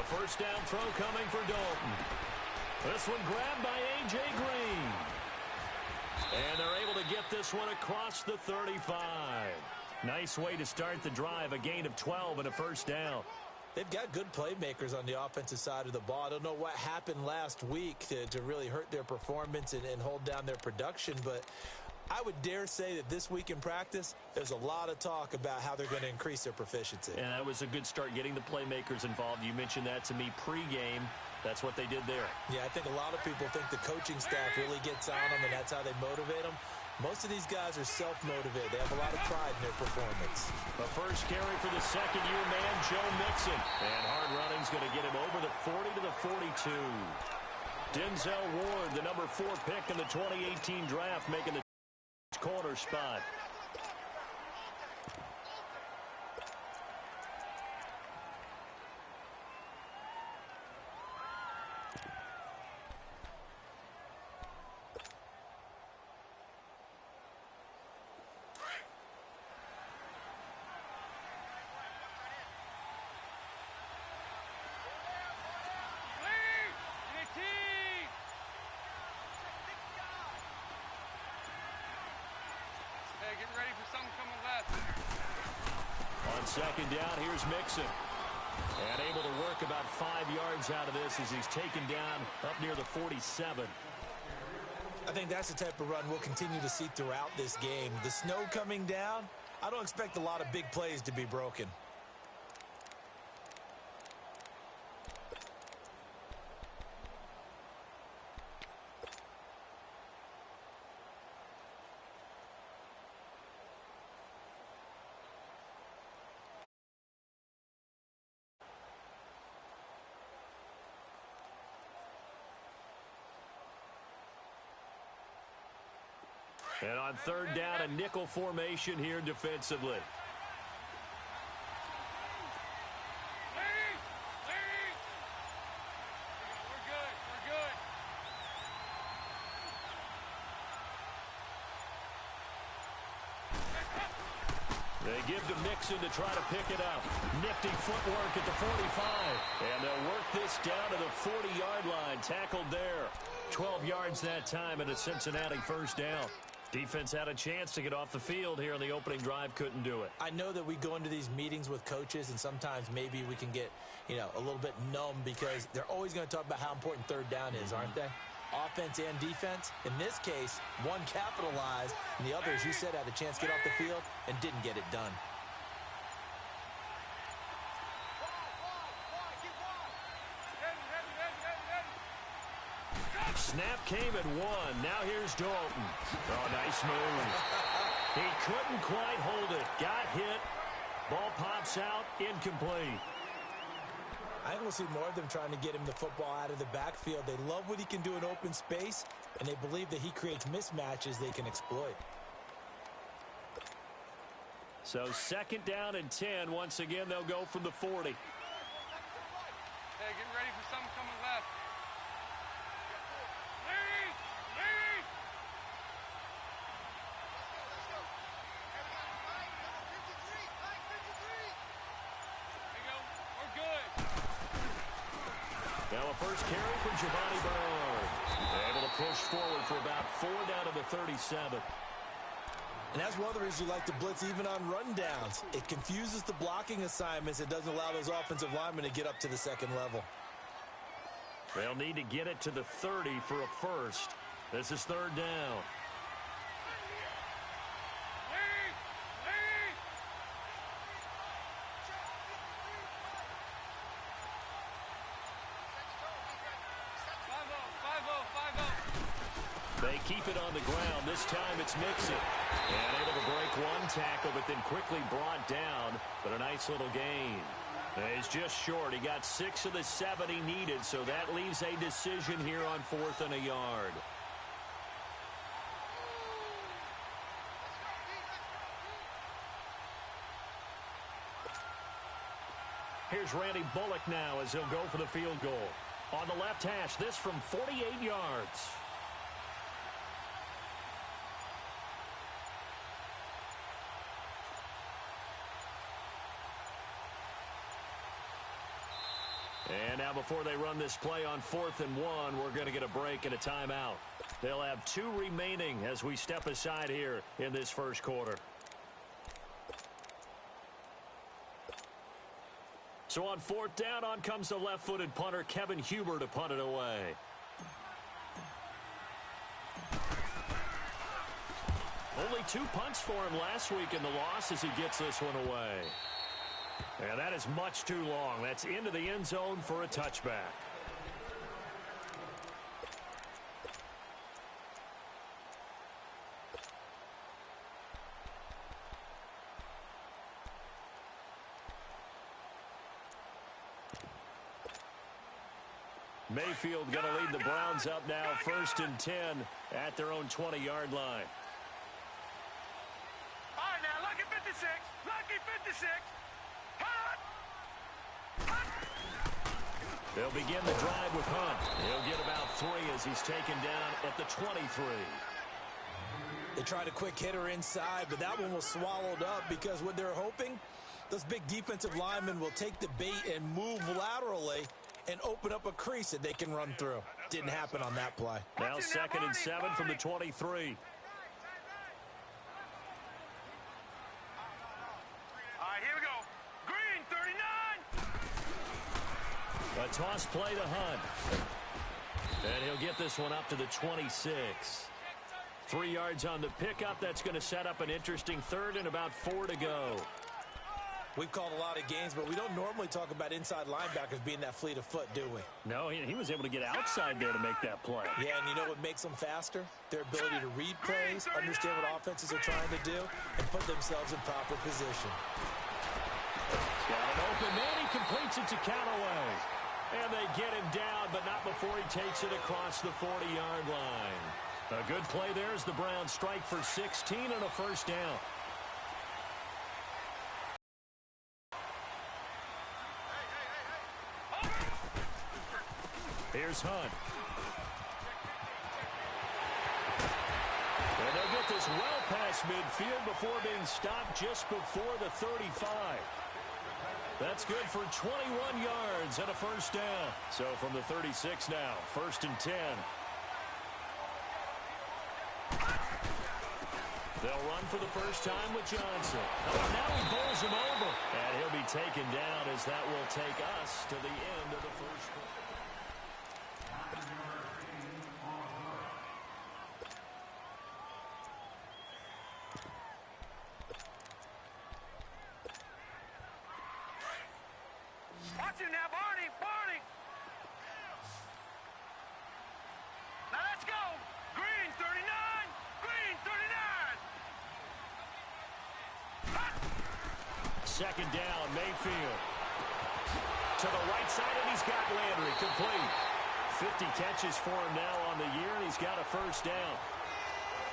first down throw coming for Dalton. This one grabbed by A.J. Green. And they're able to get this one across the 35. Nice way to start the drive, a gain of 12 and a first down. They've got good playmakers on the offensive side of the ball. I don't know what happened last week to really hurt their performance and hold down their production, but I would dare say that this week in practice, there's a lot of talk about how they're going to increase their proficiency. And that was a good start, getting the playmakers involved. You mentioned that to me pregame. That's what they did there. Yeah, I think a lot of people think the coaching staff really gets on them, and that's how they motivate them. Most of these guys are self-motivated. They have a lot of pride in their performance. The first carry for the second-year man, Joe Mixon. And hard running's going to get him over the 40 to the 42. Denzel Ward, the number 4 pick in the 2018 draft, making the corner spot. Getting ready for something coming left. On second down, here's Mixon. And able to work about 5 yards out of this as he's taken down up near the 47. I think that's the type of run we'll continue to see throughout this game. The snow coming down, I don't expect a lot of big plays to be broken. And on third down, a nickel formation here defensively. They give to Mixon to try to pick it up. Nifty footwork at the 45. And they'll work this down to the 40-yard line. Tackled there. 12 yards that time and a Cincinnati first down. Defense had a chance to get off the field here in the opening drive, couldn't do it. I know that we go into these meetings with coaches, and sometimes maybe we can get, a little bit numb because they're always going to talk about how important third down is, aren't they? Offense and defense. In this case, one capitalized, and the other, as you said, had a chance to get off the field and didn't get it done. Snap came at 1. Now here's Dalton. Oh, nice move. He couldn't quite hold it. Got hit. Ball pops out. Incomplete. I think we'll see more of them trying to get him the football out of the backfield. They love what he can do in open space, and they believe that he creates mismatches they can exploit. So second down and 10. Once again, they'll go from the 40. Hey, get ready for something coming left. Now a first carry for Giovanni Bernard. Able to push forward for about 4 down to the 37. And that's one of the reasons you like to blitz even on rundowns. It confuses the blocking assignments. It doesn't allow those offensive linemen to get up to the second level. They'll need to get it to the 30 for a first. This is third down. They keep it on the ground. This time it's Mixon. And able to break one tackle, but then quickly brought down. But a nice little gain. He's just short. He got 6 of the 7 he needed, so that leaves a decision here on 4th and a yard. Here's Randy Bullock now as he'll go for the field goal. On the left hash, this from 48 yards. And now before they run this play on 4th and 1, we're going to get a break and a timeout. They'll have 2 remaining as we step aside here in this first quarter. So on 4th down, on comes the left-footed punter, Kevin Huber, to punt it away. Only 2 punts for him last week in the loss as he gets this one away. And that is much too long. That's into the end zone for a touchback. Mayfield going to lead the Browns up now, 1st and 10 at their own 20-yard line. All right, now, lucky 56. Lucky 56. They'll begin the drive with Hunt. He'll get about 3 as he's taken down at the 23. They tried a quick hitter inside, but that one was swallowed up because what they're hoping, those big defensive linemen will take the bait and move laterally and open up a crease that they can run through. Didn't happen on that play. Now 2nd and 7 from the 23. A toss play to Hunt. And he'll get this one up to the 26. 3 yards on the pickup. That's going to set up an interesting 3rd and about 4 to go. We've called a lot of games, but we don't normally talk about inside linebackers being that fleet of foot, do we? No, he was able to get outside there to make that play. Yeah, and you know what makes them faster? Their ability to read plays, understand what offenses are trying to do, and put themselves in proper position. He's got an open man. He completes it to Callaway. And they get him down, but not before he takes it across the 40-yard line. A good play there as the Browns strike for 16 and a 1st down. Here's Hunt. And they'll get this well past midfield before being stopped just before the 35. That's good for 21 yards and a 1st down. So from the 36 now, 1st and 10. They'll run for the first time with Johnson. Oh, now he bowls him over. And he'll be taken down as that will take us to the end of the first quarter. Watch him now, Barney! Barney! Now let's go! Green, 39! Green, 39! 2nd down, Mayfield. To the right side, and he's got Landry complete. 50 catches for him now on the year, and he's got a 1st down.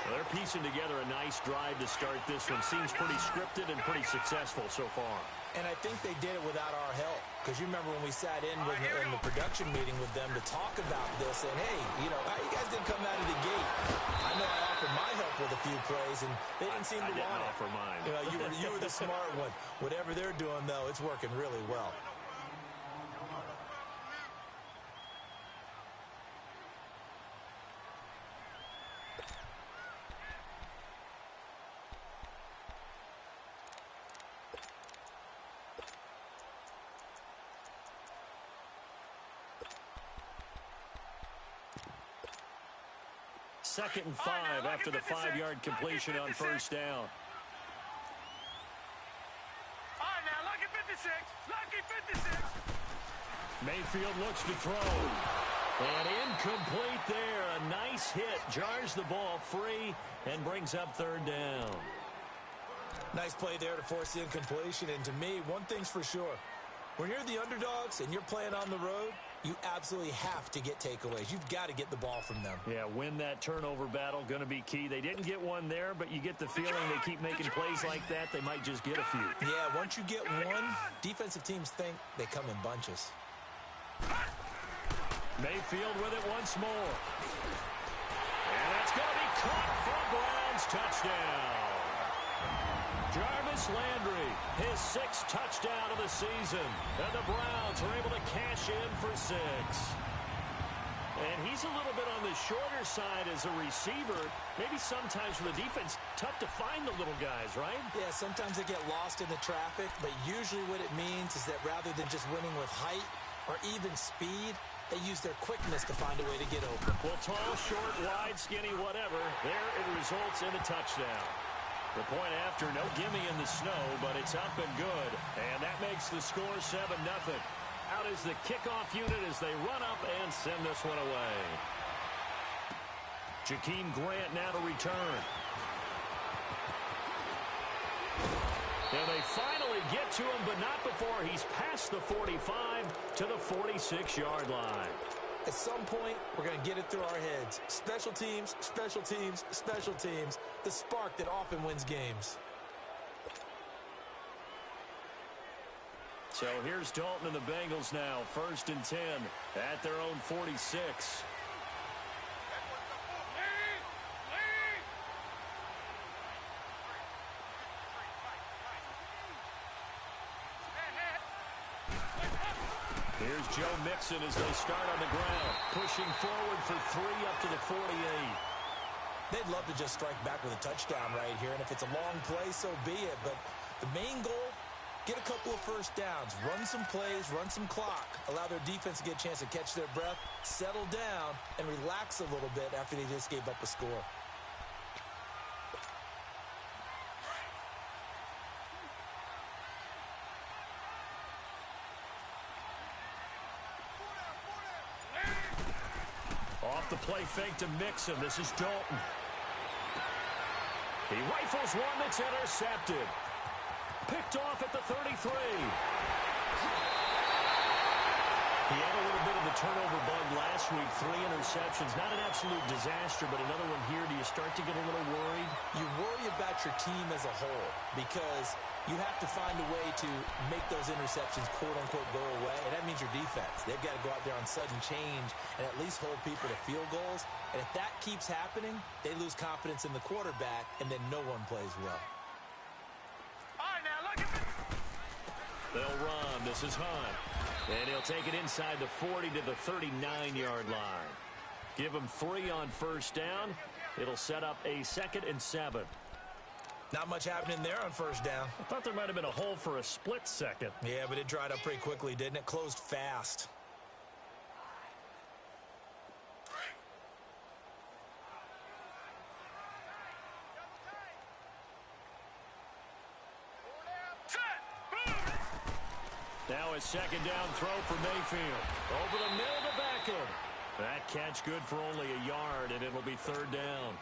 Well, they're piecing together a nice drive to start this one. Seems pretty scripted and pretty successful so far. And I think they did it without our help. Because you remember when we sat in the production meeting with them to talk about this. And, hey, you know, how you guys didn't come out of the gate? I know I offered my help with a few plays, and they didn't seem to want it. I didn't offer mine. You know, you were the smart one. Whatever they're doing, though, it's working really well. Second and 5 after the 5-yard completion on 1st down. All right, now, lucky 56. Lucky 56. Mayfield looks to throw. And incomplete there. A nice hit. Jars the ball free and brings up 3rd down. Nice play there to force the incompletion. And to me, one thing's for sure. When you're the underdogs and you're playing on the road, you absolutely have to get takeaways. You've got to get the ball from them. Yeah, win that turnover battle, going to be key. They didn't get one there, but you get the feeling they keep making plays like that, they might just get a few. Yeah, once you get one, defensive teams think they come in bunches. Mayfield with it once more. And that's going to be caught for a Browns touchdown. Jarvis Landry his sixth touchdown of the season. And the Browns are able to cash in for 6. And he's a little bit on the shorter side as a receiver. Maybe sometimes for the defense, tough to find the little guys, right? Yeah, sometimes they get lost in the traffic, but usually what it means is that rather than just winning with height or even speed, they use their quickness to find a way to get open. Well, tall, short, wide, skinny, whatever, there it results in a touchdown. The point after, no gimme in the snow, but it's up and good. And that makes the score 7-0. Out is the kickoff unit as they run up and send this one away. Jakeem Grant now to return. And they finally get to him, but not before he's past the 45 to the 46-yard line. At some point, we're going to get it through our heads. Special teams, special teams, special teams. The spark that often wins games. So here's Dalton and the Bengals now, 1st and 10 at their own 46. Here's Joe Mixon as they start on the ground, pushing forward for 3 up to the 48. They'd love to just strike back with a touchdown right here, and if it's a long play, so be it. But the main goal, get a couple of first downs, run some plays, run some clock, allow their defense to get a chance to catch their breath, settle down, and relax a little bit after they just gave up a score. Off the play fake to Mixon. This is Dalton. He rifles one that's intercepted. Picked off at the 33. He had a little bit of the turnover bug last week. 3 interceptions. Not an absolute disaster, but another one here. Do you start to get a little worried? You worry about your team as a whole because you have to find a way to make those interceptions, quote-unquote, go away, and that means your defense. They've got to go out there on sudden change and at least hold people to field goals. And if that keeps happening, they lose confidence in the quarterback, and then no one plays well. They'll run. This is Hunt. And he'll take it inside the 40 to the 39-yard line. Give him 3 on first down. It'll set up a 2nd and 7. Not much happening there on first down. I thought there might have been a hole for a split second. Yeah, but it dried up pretty quickly, didn't it? Closed fast. Now a 2nd down throw for Mayfield. Over the middle to Beckham. That catch good for only a yard, and it'll be 3rd down.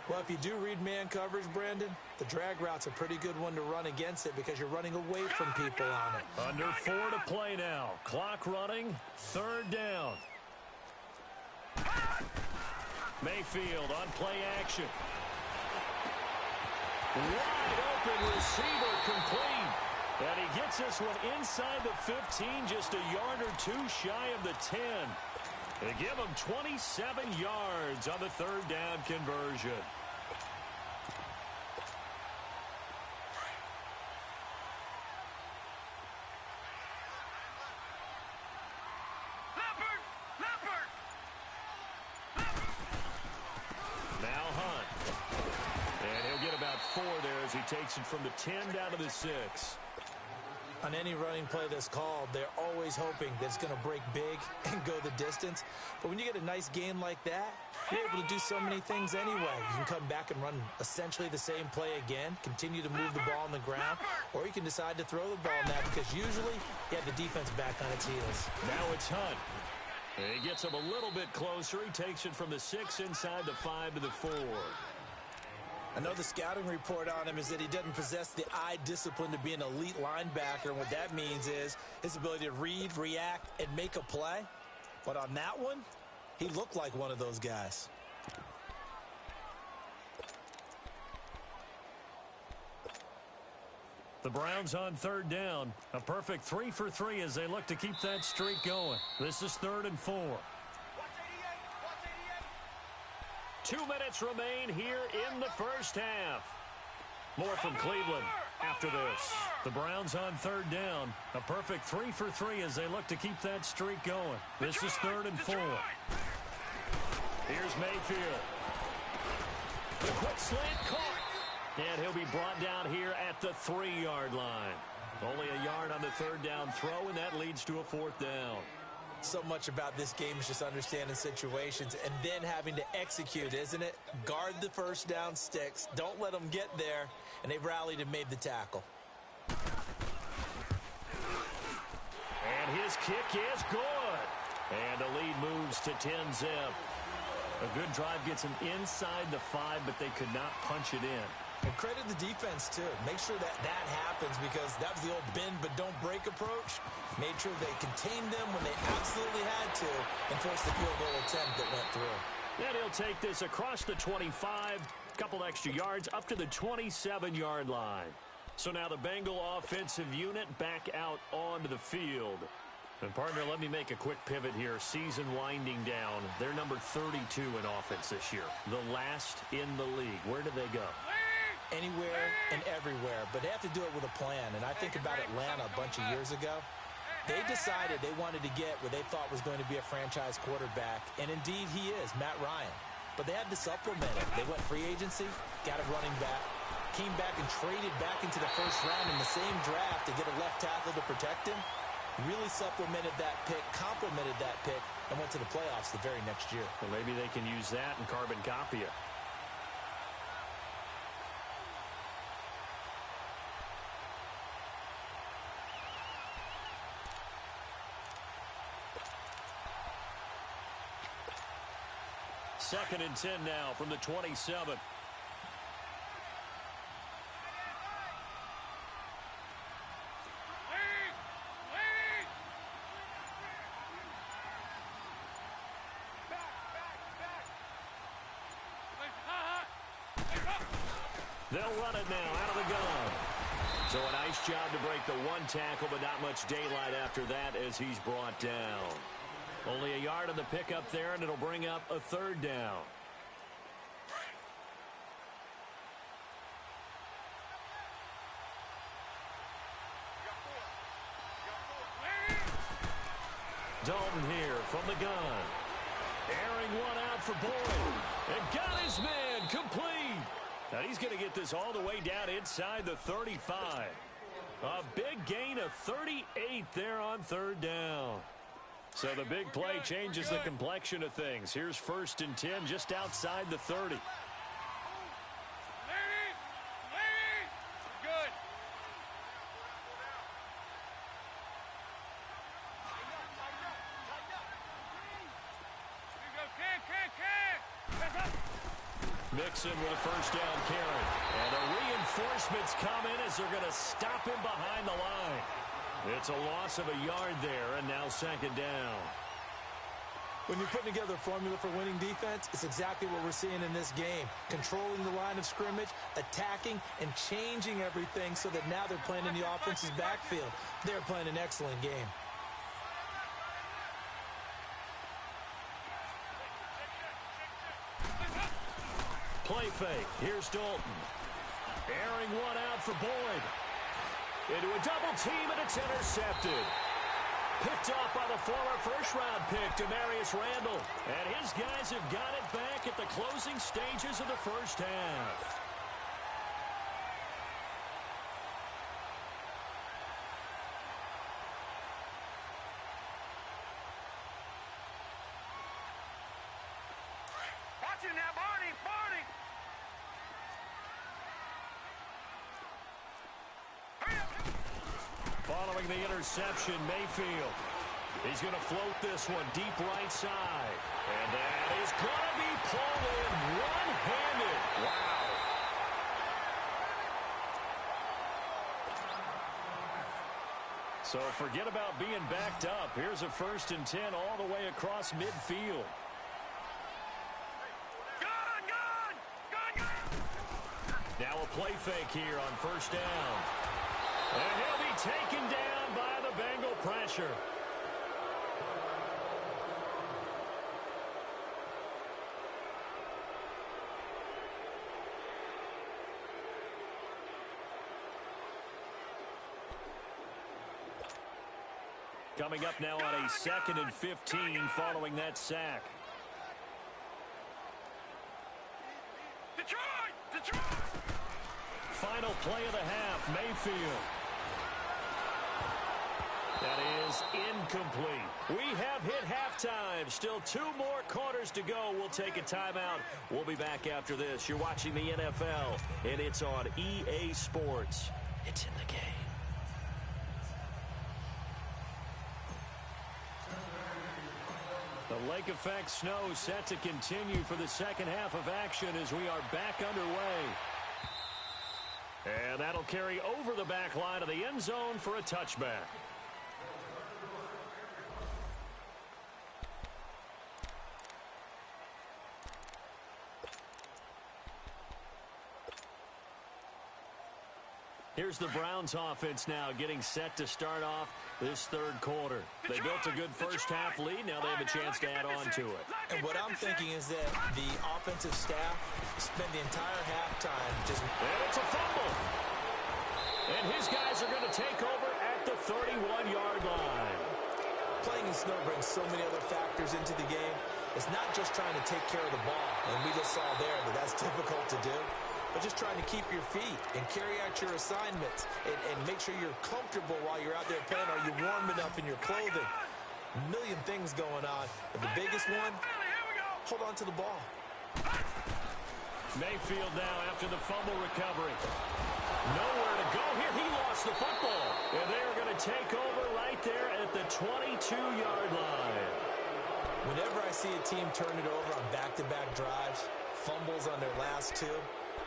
Well, if you do read man coverage, Brandon, the drag route's a pretty good one to run against it because you're running away from people on it. Under 4 to play now. Clock running. 3rd down. Mayfield on play action. Wide open receiver complete. And he gets this one inside the 15, just a yard or 2 shy of the 10. They give him 27 yards on the 3rd down conversion. Now Hunt. And he'll get about 4 there as he takes it from the 10 down to the 6. On any running play that's called, they're always hoping that it's going to break big and go the distance. But when you get a nice game like that, you're able to do so many things anyway. You can come back and run essentially the same play again, continue to move the ball on the ground, or you can decide to throw the ball now because usually you have the defense back on its heels. Now it's Hunt. And he gets him a little bit closer. He takes it from the 6 inside the 5 to the 4. I know the scouting report on him is that he doesn't possess the eye discipline to be an elite linebacker. And what that means is his ability to read, react, and make a play. But on that one, he looked like one of those guys. The Browns on 3rd down. A perfect 3 for 3 as they look to keep that streak going. This is 3rd and 4. 2 minutes remain here in the first half. More from Cleveland. after this. The Browns on third down. A perfect 3 for 3 as they look to keep that streak going. This is 3rd and 4. Here's Mayfield. The quick slant caught. And he'll be brought down here at the 3-yard line. Only a yard on the 3rd down throw, and that leads to a 4th down. So much about this game is just understanding situations and then having to execute, isn't it? Guard the first down sticks. Don't let them get there. And they rallied and made the tackle. And his kick is good. And the lead moves to 10-zip. A good drive gets them inside the 5, but they could not punch it in. And credit the defense, too. Make sure that happens because that was the old bend but don't break approach. Made sure they contained them when they absolutely had to and forced the field goal attempt that went through. And he'll take this across the 25, couple extra yards, up to the 27-yard line. So now the Bengal offensive unit back out onto the field. And, partner, let me make a quick pivot here. Season winding down. They're number 32 in offense this year. The last in the league. Where do they go? Anywhere and everywhere, but they have to do it with a plan. And I think about Atlanta a bunch of years ago. They decided they wanted to get what they thought was going to be a franchise quarterback, and indeed he is, Matt Ryan. But they had to supplement it. They went free agency, got a running back, came back and traded back into the first round in the same draft to get a left tackle to protect him. Really supplemented that pick, complemented that pick, and went to the playoffs the very next year. Well, maybe they can use that and carbon copy it. Second and 10 now from the 27. They'll run it now out of the gun. So a nice job to break the one tackle, but not much daylight after that as he's brought down. Only a yard on the pickup there, and it'll bring up a 3rd down. Dalton here from the gun. Airing one out for Boyd. And got his man complete. Now he's going to get this all the way down inside the 35. A big gain of 38 there on 3rd down. So the big play changes the complexion of things. Here's 1st and 10 just outside the 30. Good. Mixon with a 1st down carry. And the reinforcements come in as they're going to stop him behind the line. It's a loss of a yard there, and now 2nd down. When you're putting together a formula for winning defense, it's exactly what we're seeing in this game. Controlling the line of scrimmage, attacking, and changing everything so that now they're playing in the offense's backfield. They're playing an excellent game. Play fake. Here's Dalton. Airing one out for Boyd. Into a double team, and it's intercepted. Picked off by the former first-round pick, Demarius Randall. And his guys have got it back at the closing stages of the first half. Watching that, Barney! Barney! Following the interception, Mayfield. He's going to float this one deep right side. And that is going to be pulled in one-handed. Wow. So forget about being backed up. Here's a 1st and 10 all the way across midfield. Now a play fake here on 1st down. And he'll be taken down by the Bengal pressure. Coming up now on a 2nd and 15 following that sack. Detroit! Final play of the half, Mayfield. That is incomplete. We have hit halftime. Still 2 more quarters to go. We'll take a timeout. We'll be back after this. You're watching the NFL, and it's on EA Sports. It's in the game. The lake effect snow set to continue for the second half of action as we are back underway. And that'll carry over the back line of the end zone for a touchback. Here's the Browns offense now getting set to start off this third quarter. They built a good first half lead. Now they have a chance to add on to it. And what I'm thinking is that the offensive staff spent the entire halftime just... And it's a fumble. And his guys are going to take over at the 31-yard line. Playing in snow brings so many other factors into the game. It's not just trying to take care of the ball. And we just saw there that that's difficult to do. But just trying to keep your feet and carry out your assignments and make sure you're comfortable while you're out there playing. Are you warm enough in your clothing? A million things going on. But the biggest one, hold on to the ball. Mayfield now after the fumble recovery. Nowhere to go here. He lost the football. And they're going to take over right there at the 22-yard line. Whenever I see a team turn it over on back-to-back drives, fumbles on their last 2,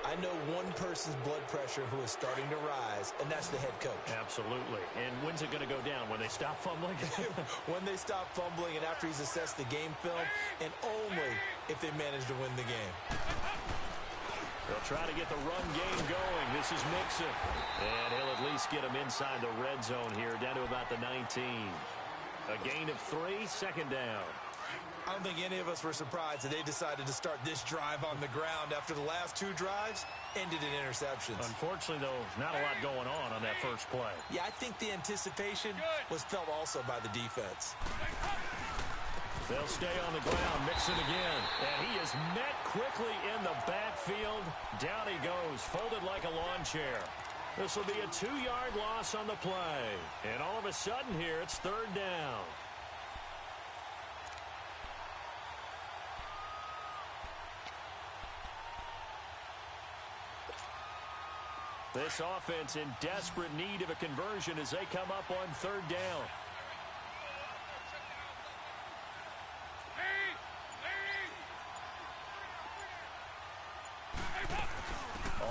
I know one person's blood pressure who is starting to rise, and that's the head coach. Absolutely. And when's it going to go down? When they stop fumbling? When they stop fumbling and after he's assessed the game film, and only if they manage to win the game. They'll try to get the run game going. This is Mixon. And he'll at least get him inside the red zone here, down to about the 19. A gain of 3, second down. I don't think any of us were surprised that they decided to start this drive on the ground after the last 2 drives ended in interceptions. Unfortunately, though, not a lot going on that first play. Yeah, I think the anticipation was felt also by the defense. They'll stay on the ground, Mixon again. And he is met quickly in the backfield. Down he goes, folded like a lawn chair. This will be a 2-yard loss on the play. And all of a sudden here, it's third down. This offense in desperate need of a conversion as they come up on third down.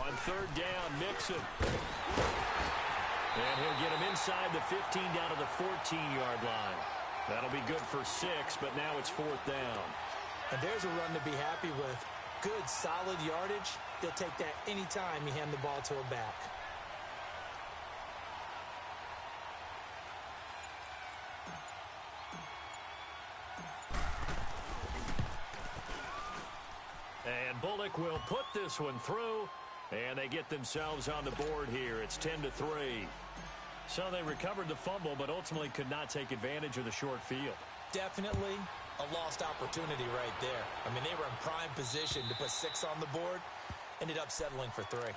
On third down, Mixon. And he'll get him inside the 15 down to the 14-yard line. That'll be good for 6, but now it's 4th down. And there's a run to be happy with. Good, solid yardage. He'll take that anytime you hand the ball to a back. And Bullock will put this one through, and they get themselves on the board here. It's 10-3. So they recovered the fumble, but ultimately could not take advantage of the short field. Definitely a lost opportunity right there. I mean, they were in prime position to put 6 on the board. Ended up settling for 3.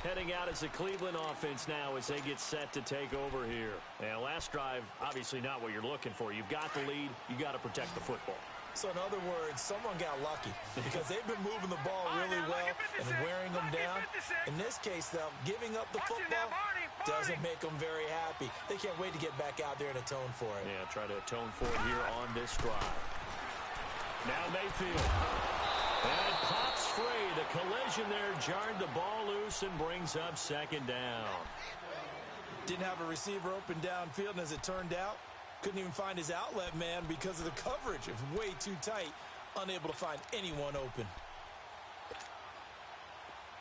Heading out as the Cleveland offense now as they get set to take over here. And last drive, obviously not what you're looking for. You've got the lead. You got to protect the football. So in other words, someone got lucky because they've been moving the ball really well and wearing them down. In this case, though, giving up the football doesn't make them very happy. They can't wait to get back out there and atone for it. Yeah, try to atone for it here on this drive. Now Mayfield. And it pops free. The collision there jarred the ball loose and brings up second down. Didn't have a receiver open downfield, and as it turned out, couldn't even find his outlet man because of the coverage. It was way too tight, unable to find anyone open.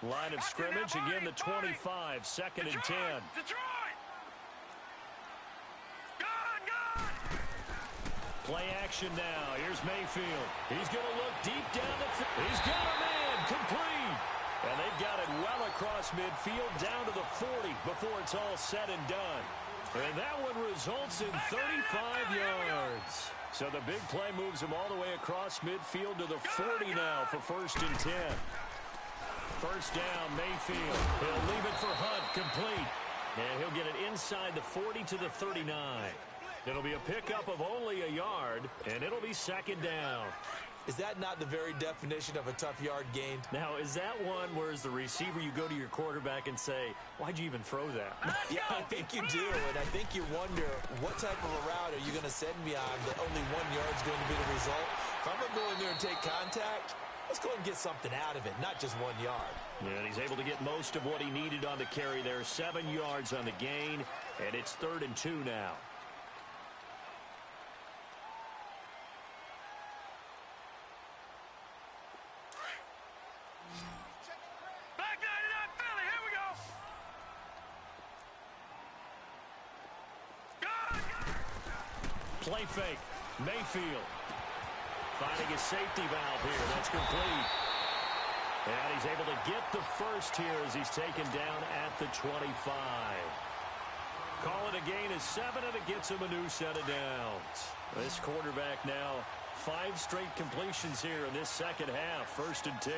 Line of scrimmage, again the 25, 2nd and 10. Detroit! Play action now. Here's Mayfield. He's going to look deep down the field. He's got a man, complete. And they've got it well across midfield down to the 40 before it's all said and done. And that one results in 35 yards. So the big play moves him all the way across midfield to the 40 now for 1st and 10. First down, Mayfield. He'll leave it for Hunt, complete. And he'll get it inside the 40 to the 39. It'll be a pickup of only a yard, and it'll be 2nd down. Is that not the very definition of a tough yard gained? Now, is that one where as the receiver you go to your quarterback and say, why'd you even throw that? Yeah, I think you do, and I think you wonder what type of a route are you going to send me on that only 1 yard's going to be the result? If I'm going to go in there and take contact, let's go and get something out of it, not just 1 yard. Yeah, he's able to get most of what he needed on the carry there. 7 yards on the gain, and it's 3rd and 2 now. Play fake. Mayfield finding his safety valve here. That's complete. And he's able to get the first here as he's taken down at the 25. Call it a gain of 7, and it gets him a new set of downs. This quarterback now 5 straight completions here in this second half. 1st and 10.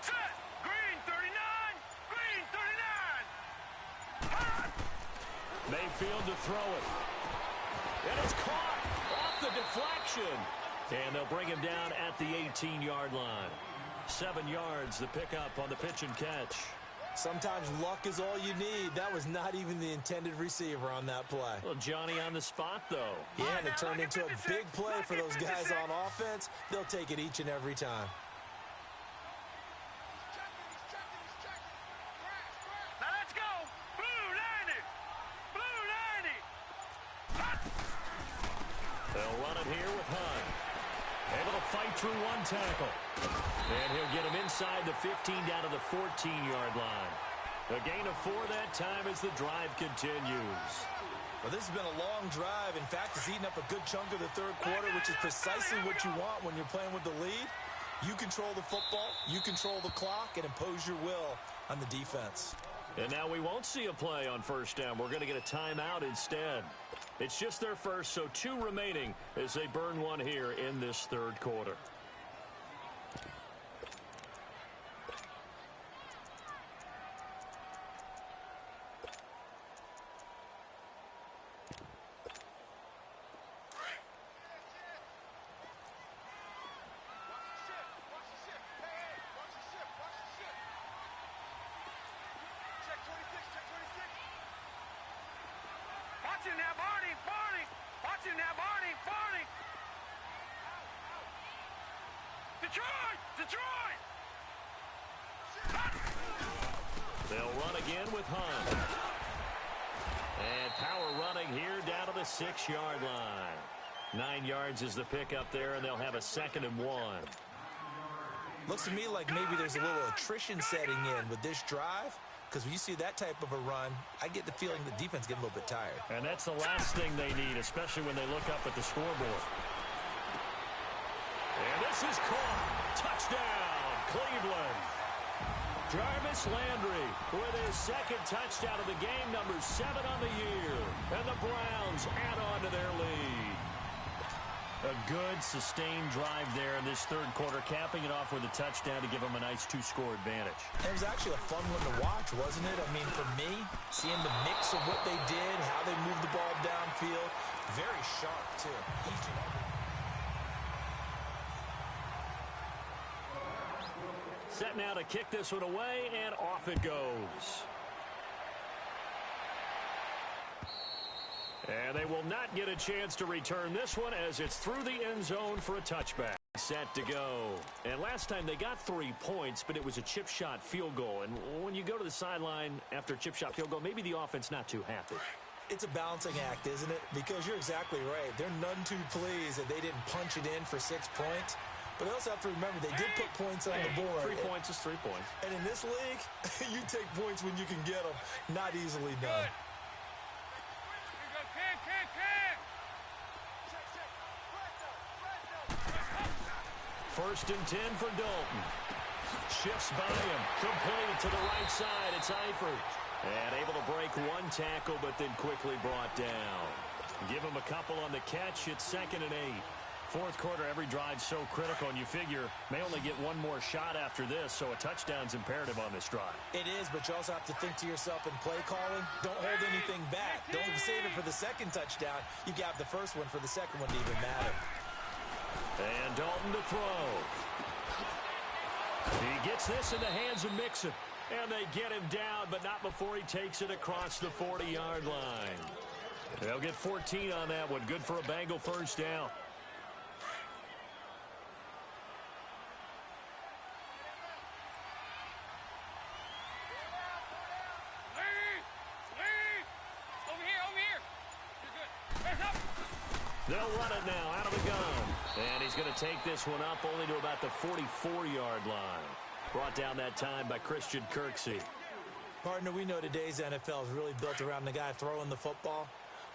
Set. Green 39. Green 39. Mayfield to throw it. And it's caught off the deflection. And they'll bring him down at the 18-yard line. 7 yards, the pickup on the pitch and catch. Sometimes luck is all you need. That was not even the intended receiver on that play. Well, Johnny on the spot, though. Yeah, and it turned into a big play for those guys on offense. They'll take it each and every time. Now let's go. Blue 90. Blue 90. They'll run it here with Hunt. Able to fight through 1 tackle. And he'll get him inside the 15 down to the 14-yard line. A gain of 4 that time as the drive continues. Well, this has been a long drive. In fact, it's eaten up a good chunk of the 3rd quarter, which is precisely what you want when you're playing with the lead. You control the football, you control the clock, and impose your will on the defense. And now we won't see a play on 1st down. We're going to get a timeout instead. It's just their first, so 2 remaining as they burn 1 here in this 3rd quarter. Watching now, Barney, Barney. Watching now, Barney, Barney. Detroit, Detroit. They'll run again with Hunt. And power running here down to the 6-yard line. 9 yards is the pickup there, and they'll have a 2nd and 1. Looks to me like maybe there's a little attrition setting in with this drive. Because when you see that type of a run, I get the feeling the defense getting a little bit tired. And that's the last thing they need, especially when they look up at the scoreboard. And this is caught. Touchdown, Cleveland. Jarvis Landry with his 2nd touchdown of the game, number 7 on the year. And the Browns add on to their lead. A good, sustained drive there in this 3rd quarter, capping it off with a touchdown to give them a nice 2-score advantage. It was actually a fun one to watch, wasn't it? I mean, for me, seeing the mix of what they did, how they moved the ball downfield, very sharp, too. Each and every. Set now to kick this one away, and off it goes. And they will not get a chance to return this one as it's through the end zone for a touchback. Set to go. And last time they got 3 points, but it was a chip shot field goal. And when you go to the sideline after a chip shot field goal, maybe the offense not too happy. It's a balancing act, isn't it? Because you're exactly right. They're none too pleased that they didn't punch it in for 6 points. But they also have to remember they did put points on the board. 3 points is 3 points. And in this league, you take points when you can get them. Not easily done. First and 10 for Dalton. Shifts by him. Complete to the right side. It's Eifert. And able to break one tackle, but then quickly brought down. Give him a couple on the catch. It's 2nd and 8. Fourth quarter, every drive's so critical, and you figure may only get one more shot after this, so a touchdown's imperative on this drive. It is, but you also have to think to yourself in play calling, don't hold anything back. Don't save it for the second touchdown. You got the first one for the second one to even matter. And Dalton to throw. He gets this in the hands of Mixon. And they get him down, but not before he takes it across the 40-yard line. They'll get 14 on that one. Good for a Bengal first down. They'll run it now out of the gun. And he's going to take this one up only to about the 44-yard line. Brought down that time by Christian Kirksey. Partner, we know today's NFL is really built around the guy throwing the football.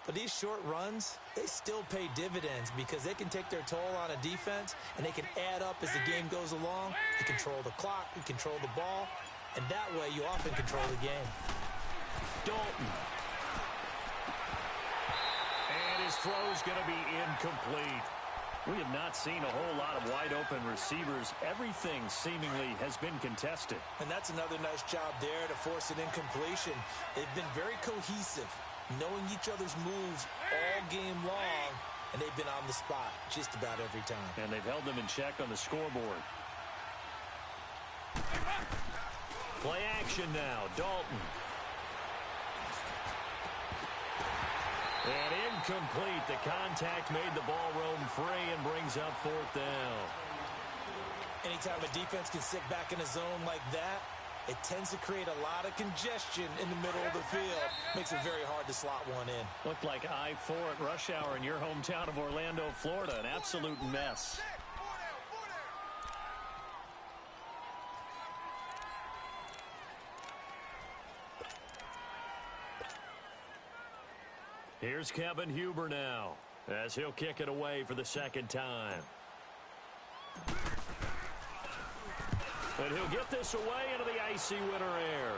But these short runs, they still pay dividends because they can take their toll on a defense and they can add up as the game goes along. You control the clock, you control the ball, and that way you often control the game. Dalton. And his throw's going to be incomplete. We have not seen a whole lot of wide-open receivers. Everything seemingly has been contested. And that's another nice job there to force an incompletion. They've been very cohesive, knowing each other's moves all game long, and they've been on the spot just about every time. And they've held them in check on the scoreboard. Play action now, Dalton. And incomplete. The contact made the ball roam free and brings up 4th down. Anytime a defense can sit back in a zone like that, it tends to create a lot of congestion in the middle of the field. Makes it very hard to slot one in. Looked like I-4 at rush hour in your hometown of Orlando, Florida. An absolute mess. Here's Kevin Huber now, as he'll kick it away for the 2nd time. And he'll get this away into the icy winter air.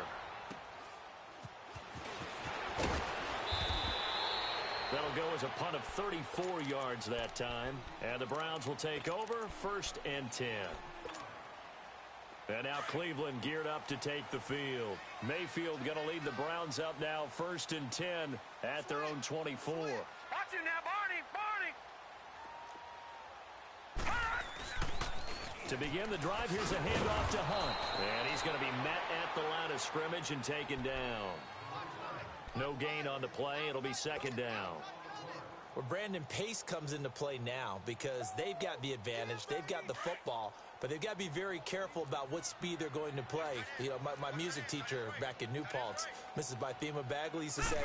That'll go as a punt of 34 yards that time. And the Browns will take over, 1st and 10. And now Cleveland geared up to take the field. Mayfield going to lead the Browns up now, 1st and 10 at their own 24. Watch it now, Barney! To begin the drive, here's a handoff to Hunt. And he's going to be met at the line of scrimmage and taken down. No gain on the play. It'll be 2nd down. Well, Brandon, pace comes into play now because they've got the advantage. They've got the football, but they've got to be very careful about what speed they're going to play. You know, my music teacher back in New Paltz, Mrs. Bythema Bagley, used to say,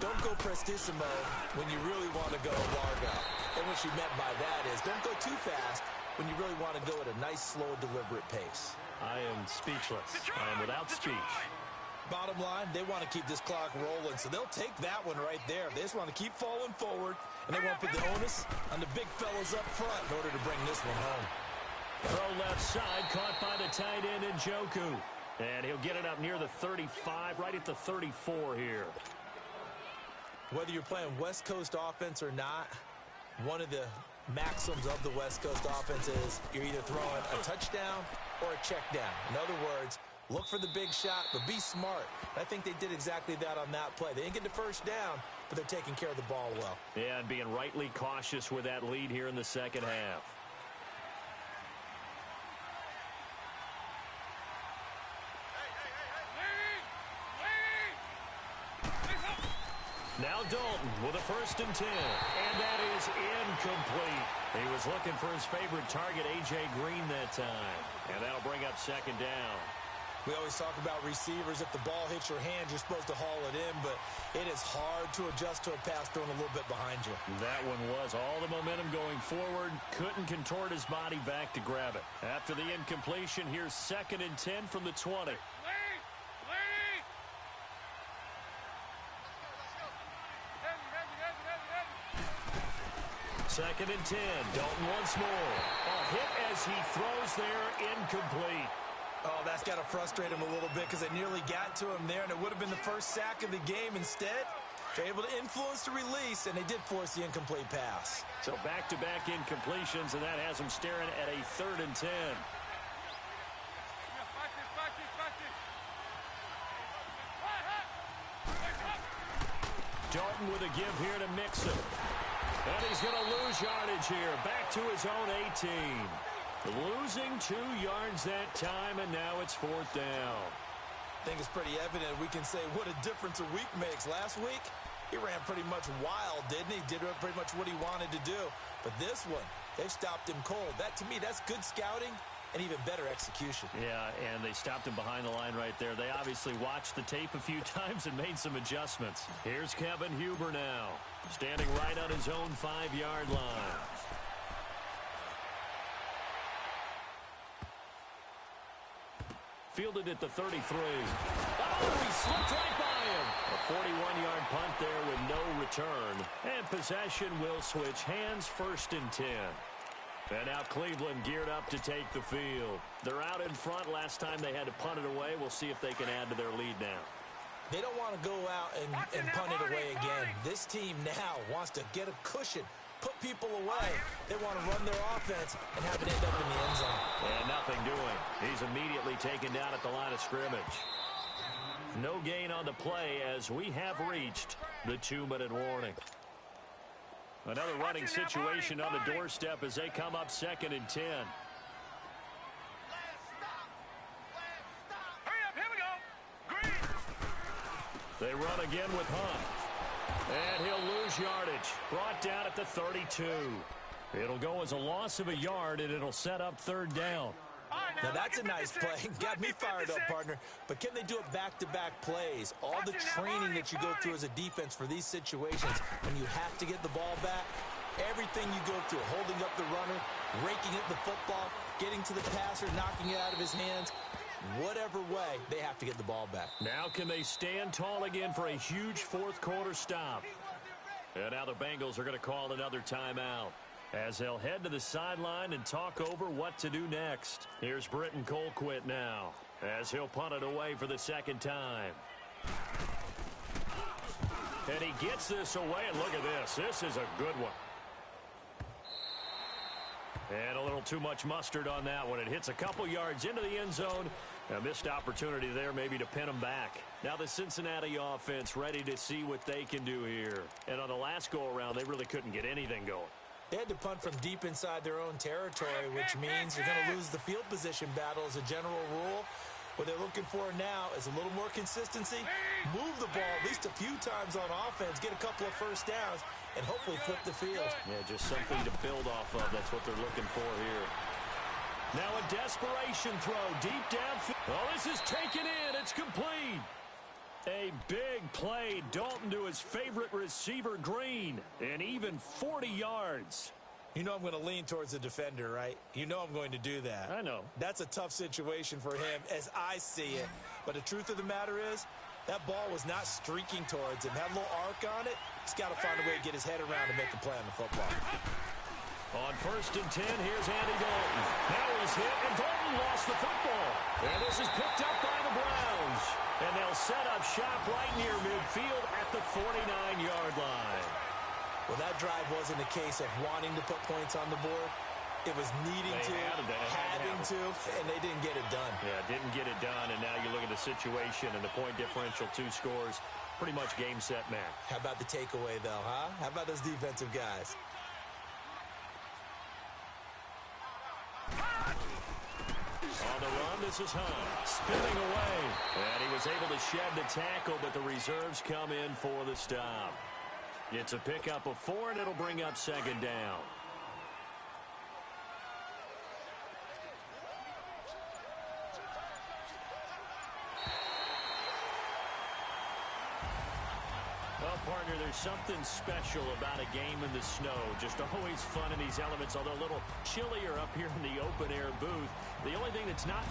don't go prestissimo when you really want to go largo. And what she meant by that is don't go too fast when you really want to go at a nice, slow, deliberate pace. I am speechless. I am without speech. Bottom line, they want to keep this clock rolling, so they'll take that one right there. They just want to keep falling forward, and they want to put the onus on the big fellas up front in order to bring this one home. Throw left side, caught by the tight end Njoku. And he'll get it up near the 35, right at the 34 here. Whether you're playing West Coast offense or not, one of the maxims of the West Coast offense is you're either throwing a touchdown or a check down. In other words, look for the big shot, but be smart. I think they did exactly that on that play. They didn't get the first down, but they're taking care of the ball well. Yeah, and being rightly cautious with that lead here in the 2nd half. Now Dalton with a 1st and 10. And that is incomplete. He was looking for his favorite target, A.J. Green, that time. And that'll bring up 2nd down. We always talk about receivers. If the ball hits your hand, you're supposed to haul it in, but it is hard to adjust to a pass thrown a little bit behind you. That one was all the momentum going forward. Couldn't contort his body back to grab it. After the incompletion, here's 2nd and 10 from the 20. 2nd and 10. Dalton once more. A hit as he throws there, incomplete. Oh, that's got to frustrate him a little bit because they nearly got to him there, and it would have been the first sack of the game. Instead, they're able to influence the release, and they did force the incomplete pass. So back-to-back incompletions, and that has them staring at a 3rd and 10. Dalton with a give here to Mixon. And he's going to lose yardage here. Back to his own 18. Losing 2 yards that time, and now it's 4th down. I think it's pretty evident. We can say what a difference a week makes. Last week, he ran pretty much wild, didn't he? Did pretty much what he wanted to do. But this one, they stopped him cold. That, to me, that's good scouting and even better execution. Yeah, and they stopped him behind the line right there. They obviously watched the tape a few times and made some adjustments. Here's Kevin Huber now, standing right on his own 5-yard line. Fielded at the 33. Oh, he slipped right by him. A 41-yard punt there with no return. And possession will switch hands, 1st and 10. And now Cleveland geared up to take the field. They're out in front. Last time they had to punt it away. We'll see if they can add to their lead now. They don't want to go out and punt it away again. This team now wants to get a cushion, put people away. They want to run their offense and have it end up in the end zone. And nothing doing. He's immediately taken down at the line of scrimmage. No gain on the play as we have reached the 2-minute warning. Another running situation on the doorstep as they come up 2nd and 10. Hurry up, here we go. Green. They run again with Hunt. And he'll lose yardage. Brought down at the 32. It'll go as a loss of a yard, and it'll set up 3rd down. Now that's a nice play. Got me fired up, partner. But can they do it back-to-back plays? All the training that you go through as a defense for these situations, when you have to get the ball back, everything you go through, holding up the runner, raking at the football, getting to the passer, knocking it out of his hands, whatever way, they have to get the ball back. Now can they stand tall again for a huge 4th quarter stop? And now the Bengals are going to call another timeout as they'll head to the sideline and talk over what to do next. Here's Britton Colquitt now as he'll punt it away for the 2nd time. And he gets this away, and look at this. This is a good one. And a little too much mustard on that one. It hits a couple yards into the end zone. A missed opportunity there maybe to pin them back. Now the Cincinnati offense ready to see what they can do here. And on the last go-around, they really couldn't get anything going. They had to punt from deep inside their own territory, which means you're going to lose the field position battle as a general rule. What they're looking for now is a little more consistency, move the ball at least a few times on offense, get a couple of 1st downs, and hopefully flip the field. Yeah, just something to build off of. That's what they're looking for here. Now a desperation throw deep downfield. Oh, this is taken in. It's complete. A big play. Dalton to his favorite receiver, Green, and even 40 yards. You know I'm going to lean towards the defender, right? You know I'm going to do that. I know. That's a tough situation for him as I see it. But the truth of the matter is, that ball was not streaking towards him. Had a little arc on it. He's got to find a way to get his head around and make a play on the football. On 1st and 10, here's Andy Dalton. Now he's hit, and Dalton lost the football. And this is picked up by the Browns. And they'll set up shop right near midfield at the 49-yard line. Well, that drive wasn't a case of wanting to put points on the board. It was needing to, having to, and they didn't get it done. Yeah, didn't get it done, and now you look at the situation and the point differential, 2 scores, pretty much game, set, match. How about the takeaway, though, huh? How about those defensive guys? On the run, this is Hunt, spinning away. And he was able to shed the tackle, but the reserves come in for the stop. It's a pickup of 4, and it'll bring up 2nd down. Well, partner, there's something special about a game in the snow. Just always fun in these elements, although a little chillier up here in the open-air booth. The only thing that's not